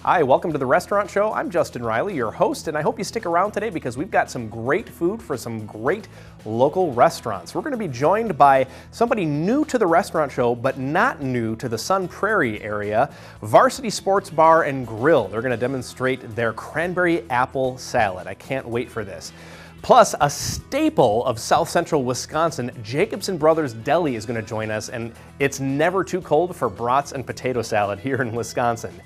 Hi, welcome to the Restaurant Show. I'm Justin Riley, your host, and I hope you stick around today because we've got some great food for some great local restaurants. We're going to be joined by somebody new to the Restaurant Show, but not new to the Sun Prairie area, Varsity Sports Bar and Grill. They're going to demonstrate their cranberry apple salad. I can't wait for this. Plus, a staple of South Central Wisconsin, Jacobson Brothers Deli is going to join us, and it's never too cold for brats and potato salad here in Wisconsin.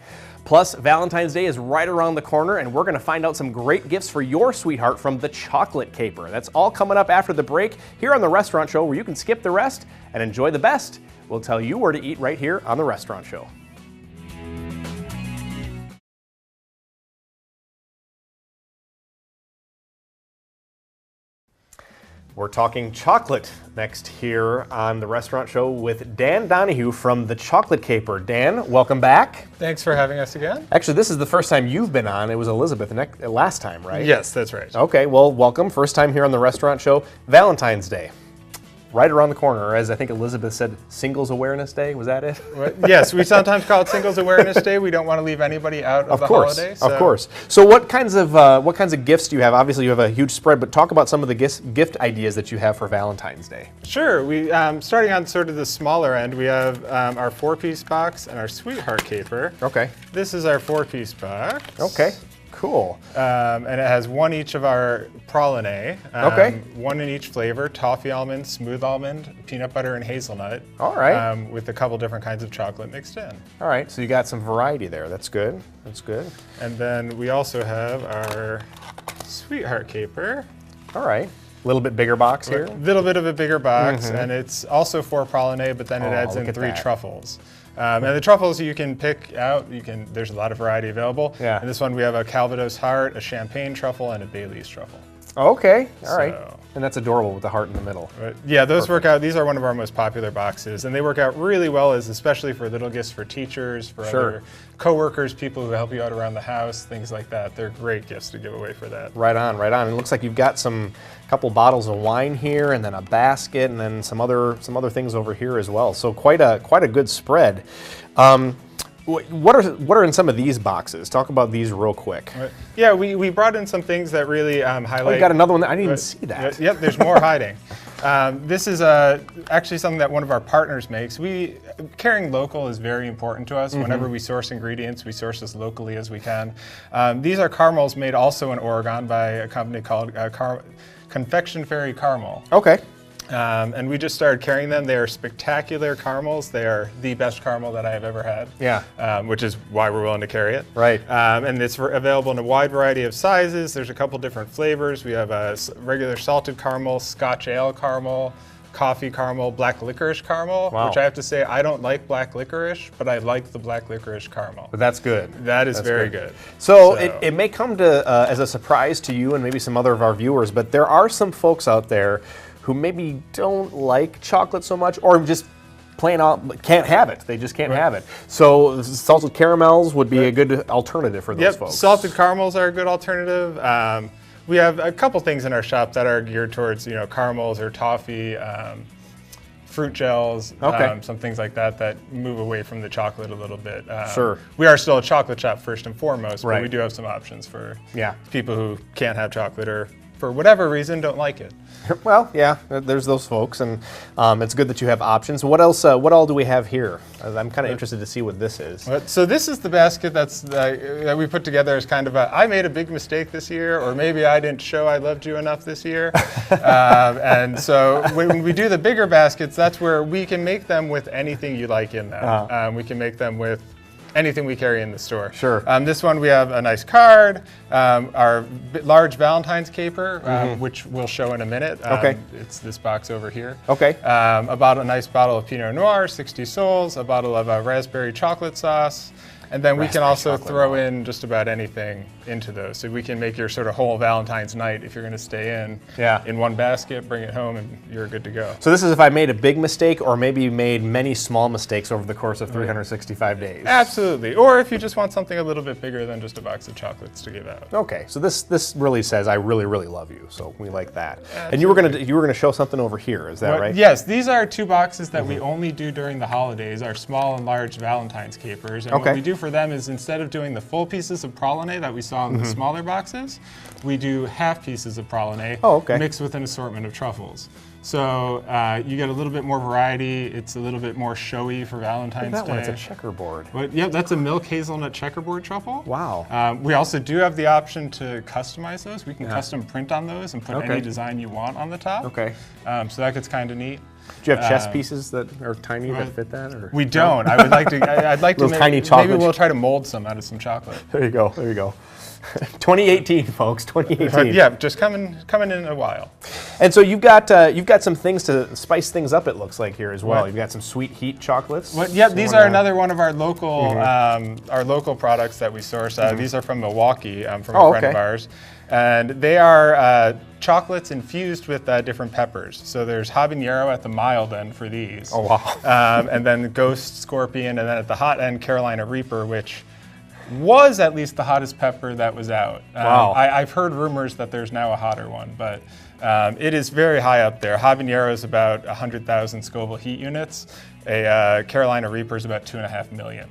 Plus, Valentine's Day is right around the corner, and we're going to find out some great gifts for your sweetheart from the Chocolate Caper. That's all coming up after the break here on the Restaurant Show, where you can skip the rest and enjoy the best. We'll tell you where to eat right here on the Restaurant Show. We're talking chocolate next here on the Restaurant Show with Dan Donahue from the Chocolate Caper. Dan, welcome back. Thanks for having us again. Actually, this is the first time you've been on. It was Elizabeth last time, right? Yes, that's right. Okay, well, welcome. First time here on the Restaurant Show. Valentine's Day, right around the corner, or as I think Elizabeth said, Singles Awareness Day. Was that it? Yes, we sometimes call it Singles Awareness Day. We don't want to leave anybody out of the holiday. Of course. So what kinds of gifts do you have? Obviously, you have a huge spread, but talk about some of the gift ideas that you have for Valentine's Day. Sure. We starting on sort of the smaller end, we have our 4-piece box and our Sweetheart Caper. Okay. This is our 4-piece box. Okay. Cool. And it has one each of our praline. Okay. One in each flavor: toffee almond, smooth almond, peanut butter, and hazelnut. All right. With a couple different kinds of chocolate mixed in. All right. So you got some variety there. That's good. That's good. And then we also have our Sweetheart Caper. All right. A little bit bigger box here. A little bit of a bigger box, and it's also 4 praline, but then it adds in 3 truffles. And the truffles you can pick out. There's a lot of variety available. Yeah. In this one we have a Calvados heart, a champagne truffle, and a Bailey's truffle. Okay. All right. And that's adorable with the heart in the middle. Yeah, those work out. These are one of our most popular boxes, and they work out really well, especially for little gifts for teachers, for other coworkers, people who help you out around the house, things like that. They're great gifts to give away for that. Right on, right on. It looks like you've got couple bottles of wine here, and then a basket, and then some other things over here as well. So quite a good spread. What are in some of these boxes? Talk about these real quick. Yeah, we brought in some things that really highlight. Oh, you got another one I didn't even see that. Yep, there's more hiding. This is actually something that one of our partners makes. Carrying local is very important to us. Whenever we source ingredients, we source as locally as we can. These are caramels made also in Oregon by a company called Confection Fairy Caramel. Okay. And we just started carrying them. They are spectacular caramels. They are the best caramel that I have ever had. Yeah. Which is why we're willing to carry it. Right. And it's available in a wide variety of sizes. There's a couple different flavors. We have a regular salted caramel, Scotch ale caramel, coffee caramel, black licorice caramel, which I have to say I don't like black licorice, but I like the black licorice caramel. But that's good. That's very good. So it may come to as a surprise to you and maybe some other of our viewers, but there are some folks out there who maybe don't like chocolate so much, or just plain out can't have it. They just can't have it. So salted caramels would be a good alternative for those folks. Salted caramels are a good alternative. We have a couple things in our shop that are geared towards caramels or toffee, fruit gels, some things like that move away from the chocolate a little bit. Sure. We are still a chocolate shop first and foremost, but we do have some options for people who can't have chocolate or for whatever reason don't like it. Well, yeah, there's those folks, and it's good that you have options. What else? What all do we have here? I'm kind of interested to see what this is. So this is the basket that we put together as kind of I made a big mistake this year, or maybe I didn't show I loved you enough this year. And so when we do the bigger baskets, that's where we can make them with anything you like in them. We can make them with anything we carry in the store. Sure. This one we have a nice card, our large Valentine's caper, which we'll show in a minute. It's this box over here. Okay. A nice bottle of Pinot Noir, 60 Souls, a bottle of raspberry chocolate sauce, and then we can also throw in just about anything into those. So we can make your sort of whole Valentine's night if you're going to stay in one basket, bring it home, and you're good to go. So this is if I made a big mistake, or maybe you made many small mistakes over the course of 365 days. Absolutely. Or if you just want something a little bit bigger than just a box of chocolates to give out. Okay. So this really says I really, really love you. So we like that. Absolutely. And you were gonna show something over here. Is that right? Yes. These are 2 boxes that we only do during the holidays. Our small and large Valentine's capers. And what we do for them is instead of doing the full pieces of praline that we saw in the smaller boxes, we do half pieces of praline mixed with an assortment of truffles. So you get a little bit more variety. It's a little bit more showy for Valentine's Day. That one, it's a checkerboard. But, yeah, that's a milk hazelnut checkerboard truffle. Wow. We also do have the option to customize those. We can custom print on those and put any design you want on the top. Okay. So that gets kind of neat. Do you have chess pieces that are tiny that fit that? Or? We don't. I would like to. I'd like to. Tiny chocolate. Maybe we'll try to mold some out of some chocolate. There you go. There you go. 2018, folks. 2018. Yeah, just coming in a while. And so you've got some things to spice things up. It looks like here as well. You've got some sweet heat chocolates. Well, yeah, these are another one of our local products that we source. These are from Milwaukee, from a friend of ours, and they are chocolates infused with different peppers. So there's habanero at the mild end for these. Oh wow! And then Ghost Scorpion, and then at the hot end Carolina Reaper, which was at least the hottest pepper that was out. Wow. I've heard rumors that there's now a hotter one, but it is very high up there. Habanero is about 100,000 Scoville heat units. A Carolina Reaper is about 2.5 million.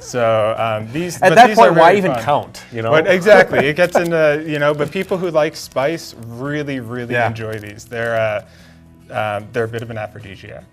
So these at that point, why even count? You know, but exactly, it gets into But people who like spice really enjoy these. They're a bit of an aphrodisiac,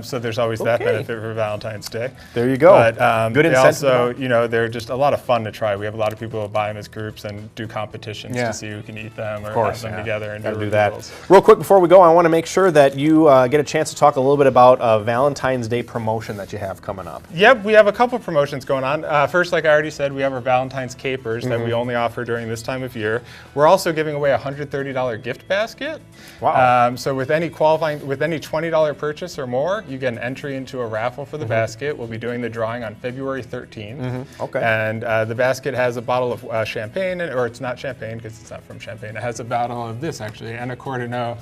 so there's always that benefit for Valentine's Day. There you go. But good incentive. Also, they're just a lot of fun to try. We have a lot of people who buy them as groups and do competitions to see who can eat them or have them together and do that. Real quick before we go, I want to make sure that you get a chance to talk a little bit about a Valentine's Day promotion that you have coming up. Yep, we have a couple promotions going on. First, like I already said, we have our Valentine's capers that we only offer during this time of year. We're also giving away a $130 gift basket. Wow. So with any $20 purchase or more, you get an entry into a raffle for the basket. We'll be doing the drawing on February 13th. Okay. And the basket has a bottle of champagne, or it's not champagne because it's not from Champagne. It has a bottle of this actually, and a Cordonneau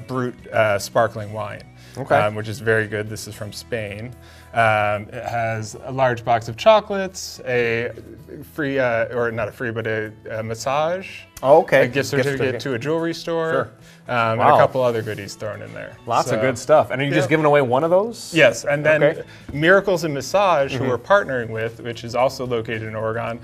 Brut sparkling wine, which is very good. This is from Spain. It has a large box of chocolates, a free, or not a free, but a massage. Oh, okay. A gift certificate to a jewelry store. Sure. And a couple other goodies thrown in there. Lots of good stuff. And are you just giving away one of those? Yes, and then Miracles in Massage, who we're partnering with, which is also located in Oregon,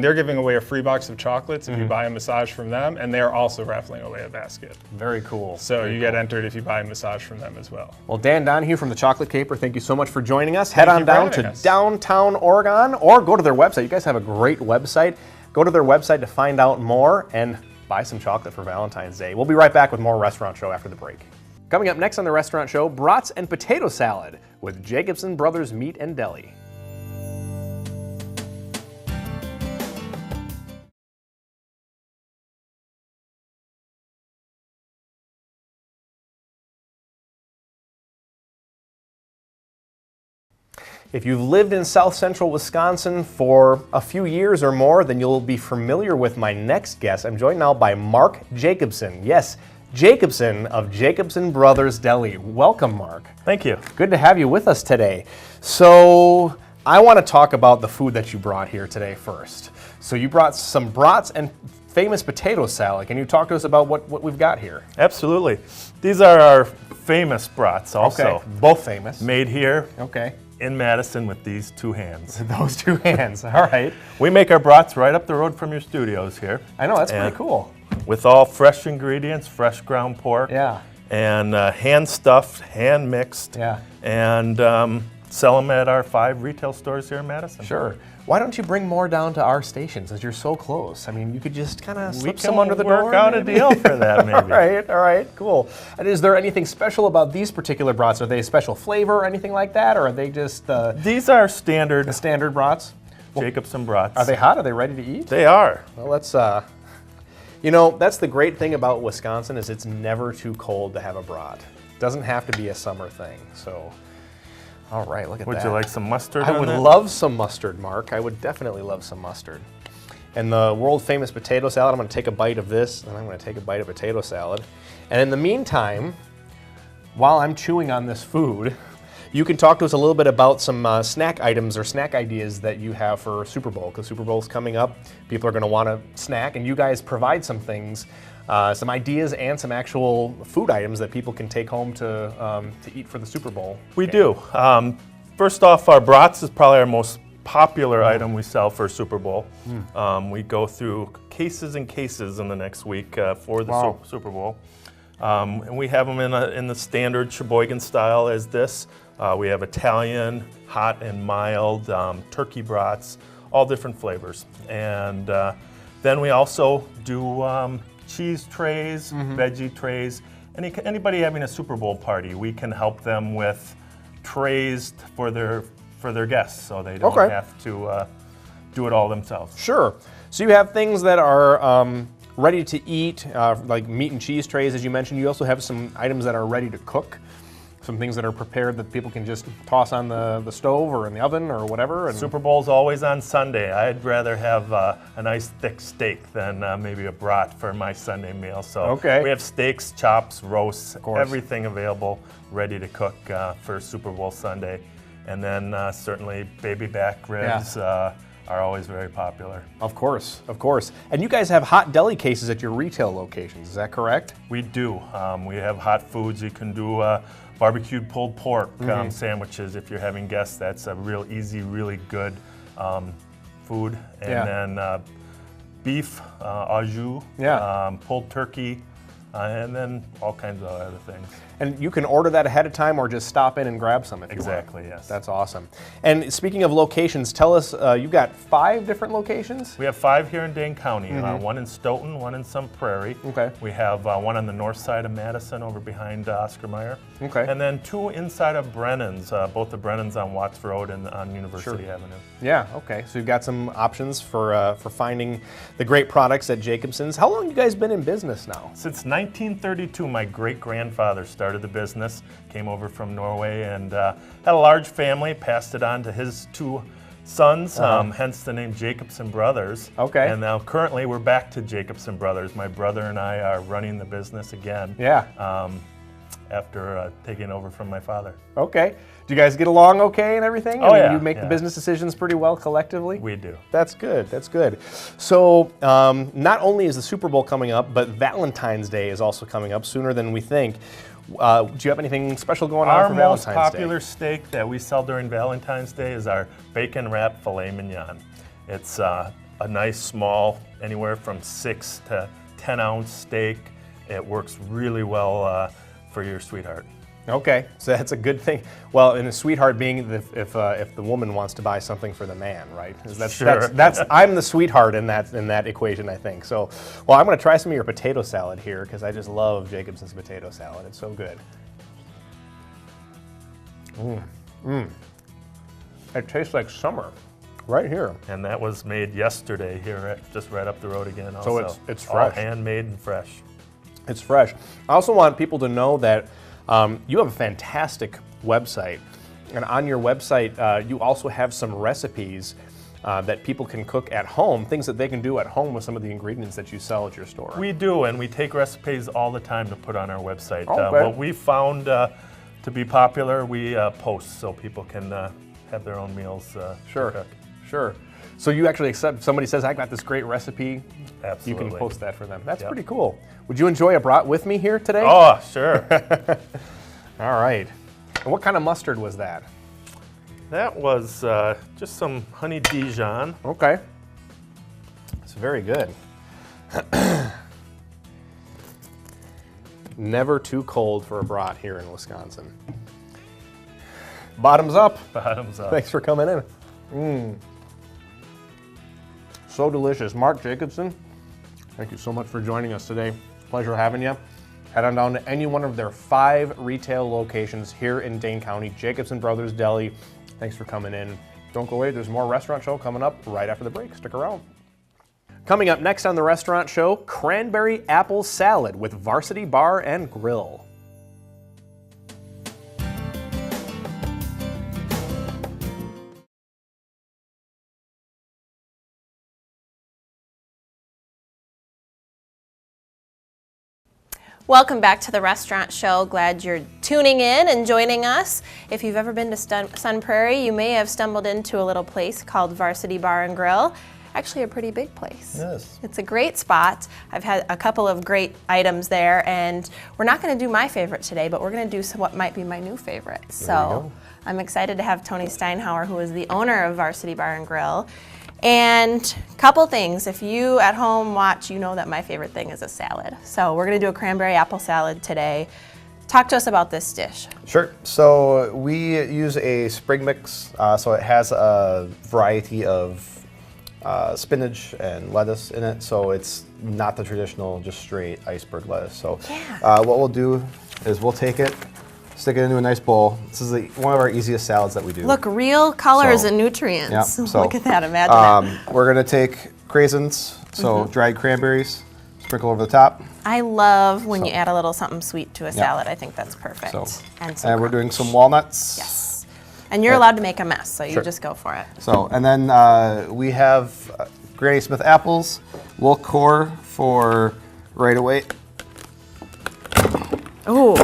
they're giving away a free box of chocolates if you buy a massage from them, and they're also raffling away a basket. Very cool. So you get entered if you buy a massage from them as well. Well, Dan Donahue from the Chocolate Caper, thank you so much for joining us. Head on down to downtown Oregon, or go to their website. You guys have a great website. Go to their website to find out more and buy some chocolate for Valentine's Day. We'll be right back with more Restaurant Show after the break. Coming up next on the Restaurant Show, brats and potato salad with Jacobson Brothers Meat and Deli. If you've lived in South Central Wisconsin for a few years or more, then you'll be familiar with my next guest. I'm joined now by Mark Jacobson. Yes, Jacobson of Jacobson Brothers Deli. Welcome, Mark. Thank you. Good to have you with us today. So I want to talk about the food that you brought here today first. So you brought some brats and famous potato salad. Can you talk to us about what we've got here? Absolutely. These are our famous brats also. Okay, both famous. Made here. Okay. In Madison with these two hands. Those two hands, all right. We make our brats right up the road from your studios here. I know, that's pretty cool. With all fresh ingredients, fresh ground pork. Yeah. And hand stuffed, hand mixed. Yeah. And sell them at our 5 retail stores here in Madison. Sure. Why don't you bring more down to our station since you're so close? I mean, you could just kind of slip some under the door. We can work out a deal for that, maybe. All right, cool. And is there anything special about these particular brats? Are they a special flavor or anything like that, or are they just These are standard. The standard brats? Jacobson brats. Are they hot? Are they ready to eat? They are. Well, let's. You know, that's the great thing about Wisconsin is it's never too cold to have a brat. It doesn't have to be a summer thing. So. All right, look at that. Would you like some mustard I would love some mustard, Mark. I would definitely love some mustard. And the world famous potato salad, I'm going to take a bite of this, and I'm going to take a bite of potato salad. And in the meantime, while I'm chewing on this food, you can talk to us a little bit about some snack items or snack ideas that you have for Super Bowl, because Super Bowl's coming up. People are going to want to snack, and you guys provide some things, some ideas and some actual food items that people can take home to eat for the Super Bowl. We do. First off, our brats is probably our most popular item we sell for Super Bowl. We go through cases and cases in the next week for the Super Bowl. And we have them in the standard Sheboygan style as this. We have Italian, hot and mild, turkey brats, all different flavors. And then we also do cheese trays, veggie trays. Anybody having a Super Bowl party, we can help them with trays for their guests, so they don't have to do it all themselves. Sure. So you have things that are ready to eat, like meat and cheese trays, as you mentioned. You also have some items that are ready to cook, some things that are prepared that people can just toss on the stove or in the oven or whatever. And Super Bowl's always on Sunday. I'd rather have a nice thick steak than maybe a brat for my Sunday meal. So we have steaks, chops, roasts, everything available, ready to cook for Super Bowl Sunday. And then certainly baby back ribs are always very popular. Of course, of course. And you guys have hot deli cases at your retail locations, is that correct? We do. We have hot foods. You can do barbecued pulled pork sandwiches if you're having guests. That's a real easy, really good food. And then beef, au jus, pulled turkey, and then all kinds of other things. And you can order that ahead of time or just stop in and grab some if you want. Exactly, yes. That's awesome. And speaking of locations, tell us, you've got 5 different locations? We have 5 here in Dane County, one in Stoughton, one in Sun Prairie. We have one on the north side of Madison over behind Oscar Mayer. And then 2 inside of Brennan's, both the Brennan's on Watts Road and on University Avenue. Yeah, okay. So you've got some options for finding the great products at Jacobson's. How long have you guys been in business now? Since 1932, my great-grandfather started the business, came over from Norway, and had a large family, passed it on to his 2 sons, hence the name Jacobson Brothers. And now currently we're back to Jacobson Brothers. My brother and I are running the business again after taking over from my father. Okay. Do you guys get along okay and everything? Oh, yeah. You make the business decisions pretty well collectively? We do. That's good. That's good. So not only is the Super Bowl coming up, but Valentine's Day is also coming up sooner than we think. Do you have anything special going on for Valentine's Day? Our most popular steak that we sell during Valentine's Day is our bacon wrapped filet mignon. It's a nice small, anywhere from 6 to 10 ounce steak. It works really well for your sweetheart. Okay, so that's a good thing. Well, and a sweetheart being if the woman wants to buy something for the man, right? That's I'm the sweetheart in that equation, I think. So, well, I'm going to try some of your potato salad here because I just love Jacobson's potato salad. It's so good. It tastes like summer, right here. And that was made yesterday here, just right up the road again. Also. So it's fresh, all handmade and fresh. It's fresh. I also want people to know that. You have a fantastic website, and on your website you also have some recipes that people can cook at home, things that they can do at home with some of the ingredients that you sell at your store. We do, and we take recipes all the time to put on our website. What we found to be popular, we post so people can have their own meals to cook. Sure. So you actually accept, somebody says, I got this great recipe, Absolutely. You can post that for them. That's pretty cool. Would you enjoy a brat with me here today? Oh, sure. All right. And what kind of mustard was that? That was just some honey Dijon. Okay. It's very good. Never too cold for a brat here in Wisconsin. Bottoms up. Bottoms up. Thanks for coming in. So delicious. Mark Jacobson, thank you so much for joining us today. Pleasure having you. Head on down to any one of their 5 retail locations here in Dane County, Jacobson Brothers Deli. Thanks for coming in. Don't go away, there's more Restaurant Show coming up right after the break. Stick around. Coming up next on the Restaurant Show, Cranberry Apple Salad with Varsity Bar and Grill. Welcome back to the Restaurant Show. Glad you're tuning in and joining us. If you've ever been to Sun Prairie, you may have stumbled into a little place called Varsity Bar and Grill. Actually a pretty big place. Yes. It's a great spot. I've had a couple of great items there, and we're not going to do my favorite today, but we're going to do what might be my new favorite. So I'm excited to have Tony Steinhauer, who is the owner of Varsity Bar and Grill. And a couple things. If you at home watch, you know that my favorite thing is a salad. So we're going to do a cranberry apple salad today. Talk to us about this dish. Sure. So we use a spring mix. So it has a variety of spinach and lettuce in it. So it's not the traditional just straight iceberg lettuce. So what we'll do is we'll take it, stick it into a nice bowl. This is one of our easiest salads that we do. Look, real colors and nutrients. Yep, so, look at that, imagine it. We're gonna take craisins, so dried cranberries, sprinkle over the top. I love when you add a little something sweet to a salad. I think that's perfect. And we're doing some walnuts. Yes. And you're allowed to make a mess, so you just go for it. So, and then we have Granny Smith apples. We'll core for right away. Ooh,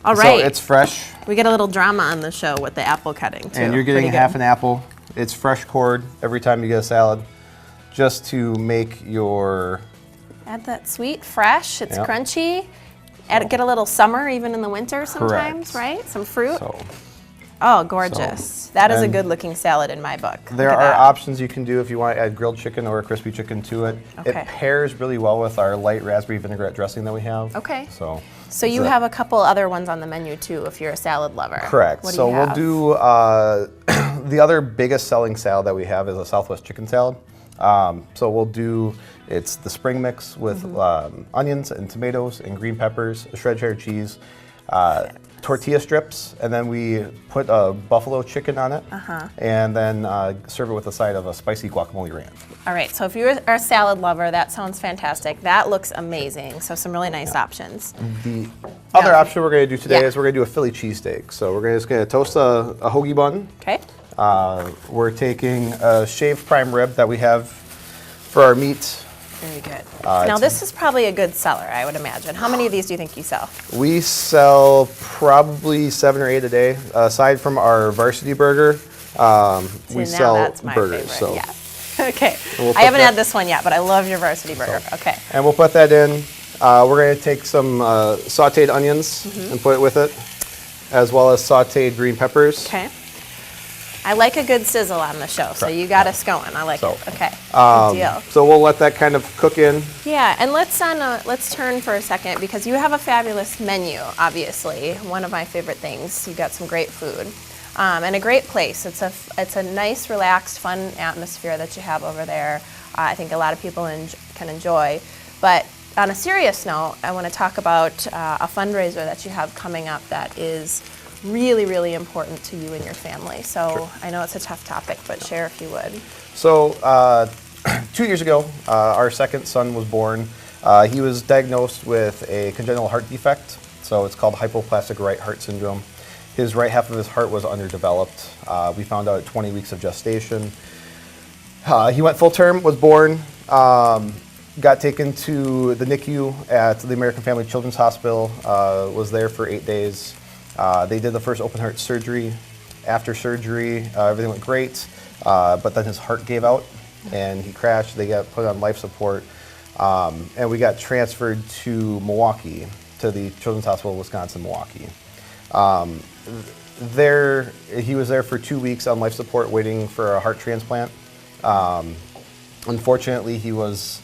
all right. So it's fresh. We get a little drama on the show with the apple cutting, too. And you're getting half an apple. It's fresh cored every time you get a salad, just to make your... Add that sweet, fresh, it's crunchy. Get a little summer even in the winter sometimes, right? Some fruit. Oh, gorgeous. That is a good looking salad in my book. There are options you can do if you want to add grilled chicken or a crispy chicken to it. Okay. It pairs really well with our light raspberry vinaigrette dressing that we have. Okay. So you have a couple other ones on the menu too if you're a salad lover. Correct. What do you have? We'll do the other biggest selling salad that we have is a Southwest chicken salad. So we'll do, it's the spring mix with onions and tomatoes and green peppers, shredded cheddar cheese, tortilla strips, and then we put a buffalo chicken on it, and then serve it with a side of a spicy guacamole ranch. All right, so if you're a salad lover, that sounds fantastic. That looks amazing, so some really nice options. The other option we're going to do today is we're going to do a Philly cheesesteak. So we're just going to toast a hoagie bun. Okay. We're taking a shaved prime rib that we have for our meat. Very good. Now this is probably a good seller, I would imagine. How many of these do you think you sell? We sell probably 7 or 8 a day. Aside from our varsity burger, we sell that's my burgers. Favorite. Yes. Okay. We'll I haven't had this one yet, but I love your varsity burger. Okay. And we'll put that in. We're going to take some sauteed onions and put it with it, as well as sauteed green peppers. Okay. I like a good sizzle on the show, so you got us going. I like it. Okay, good deal. So we'll let that kind of cook in. Yeah, and let's turn for a second because you have a fabulous menu. Obviously, one of my favorite things. You got some great food, and a great place. It's a nice, relaxed, fun atmosphere that you have over there. I think a lot of people can enjoy. But on a serious note, I want to talk about a fundraiser that you have coming up that is really, really important to you and your family. So I know it's a tough topic, but share if you would. So 2 years ago, our second son was born. He was diagnosed with a congenital heart defect. So it's called hypoplastic right heart syndrome. His right half of his heart was underdeveloped. We found out at 20 weeks of gestation. He went full term, was born, got taken to the NICU at the American Family Children's Hospital, was there for 8 days. They did the first open heart surgery. After surgery, everything went great, but then his heart gave out and he crashed. They got put on life support, and we got transferred to Milwaukee, to the Children's Hospital of Wisconsin, Milwaukee. There, he was there for 2 weeks on life support waiting for a heart transplant. Unfortunately, he was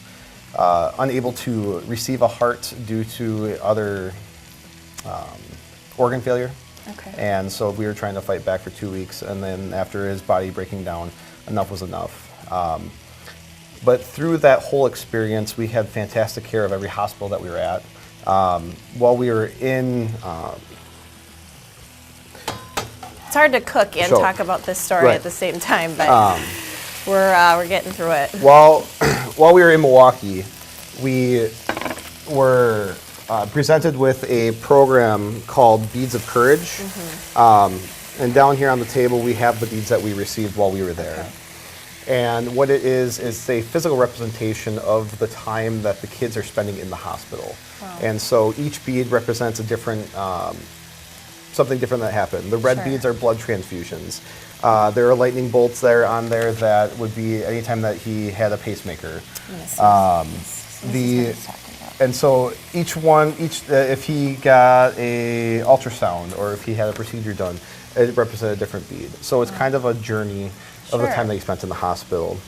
unable to receive a heart due to other organ failure. Okay. And so we were trying to fight back for 2 weeks, and then after his body breaking down, enough was enough. But through that whole experience, we had fantastic care of every hospital that we were at. While we were in... it's hard to cook and talk about this story at the same time, but we're getting through it. While we were in Milwaukee, we were presented with a program called Beads of Courage. And down here on the table, we have the beads that we received while we were there. Okay. And what it is a physical representation of the time that the kids are spending in the hospital. Wow. And so each bead represents a different, something different that happened. The red beads are blood transfusions. There are lightning bolts there on there that would be anytime that he had a pacemaker. And so each if he got a ultrasound or if he had a procedure done, it represented a different bead. So it's kind of a journey of the Sure. time that you spent in the hospital.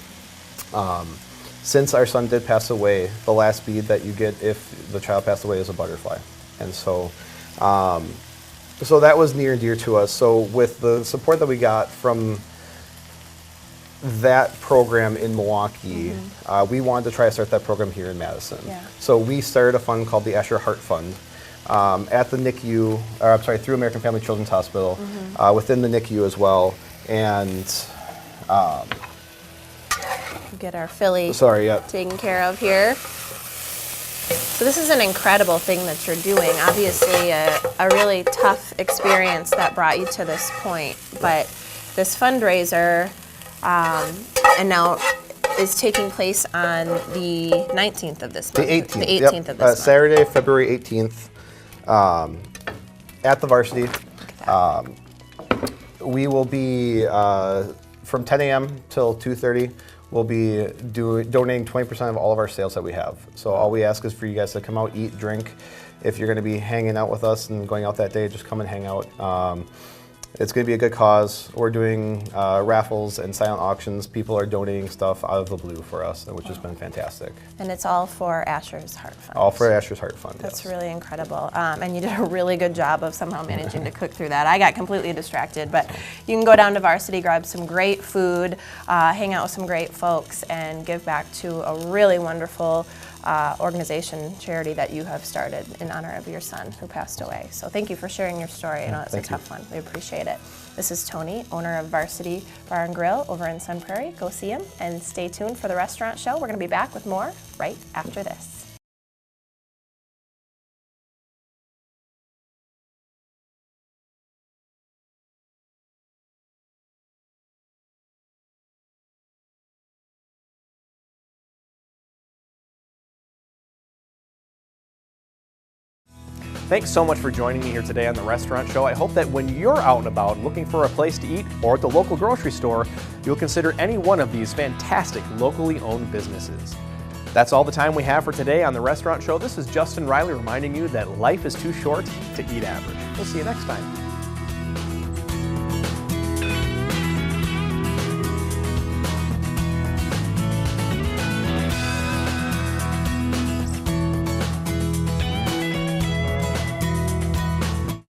Since our son did pass away, the last bead that you get if the child passed away is a butterfly. And so, so that was near and dear to us. So with the support that we got from that program in Milwaukee, we wanted to try to start that program here in Madison. Yeah. So we started a fund called the Asher Heart Fund at the NICU, or I'm sorry, through American Family Children's Hospital, within the NICU as well. And Get our Philly sorry, yeah. taken care of here. So this is an incredible thing that you're doing. Obviously a really tough experience that brought you to this point, but this fundraiser and now is taking place on the 19th of this month. The 18th. The 18th of this month. Saturday, February 18th, at the Varsity. We will be, from 10 a.m. till 2:30, we'll be donating 20% of all of our sales that we have. So all we ask is for you guys to come out, eat, drink. If you're going to be hanging out with us and going out that day, just come and hang out. It's going to be a good cause. We're doing raffles and silent auctions. People are donating stuff out of the blue for us, which has been fantastic. And it's all for Asher's Heart Fund. All for Asher's Heart Fund. That's yes. really incredible. And you did a really good job of somehow managing to cook through that. I got completely distracted, but you can go down to Varsity, grab some great food, hang out with some great folks, and give back to a really wonderful organization, charity that you have started in honor of your son who passed away. So thank you for sharing your story. I know it's a tough one. We appreciate it. This is Tony, owner of Varsity Bar and Grill over in Sun Prairie. Go see him and stay tuned for the restaurant show. We're going to be back with more right after this. Thanks so much for joining me here today on the Restaurant Show. I hope that when you're out and about looking for a place to eat or at the local grocery store, you'll consider any one of these fantastic locally owned businesses. That's all the time we have for today on the Restaurant Show. This is Justin Riley reminding you that life is too short to eat average. We'll see you next time.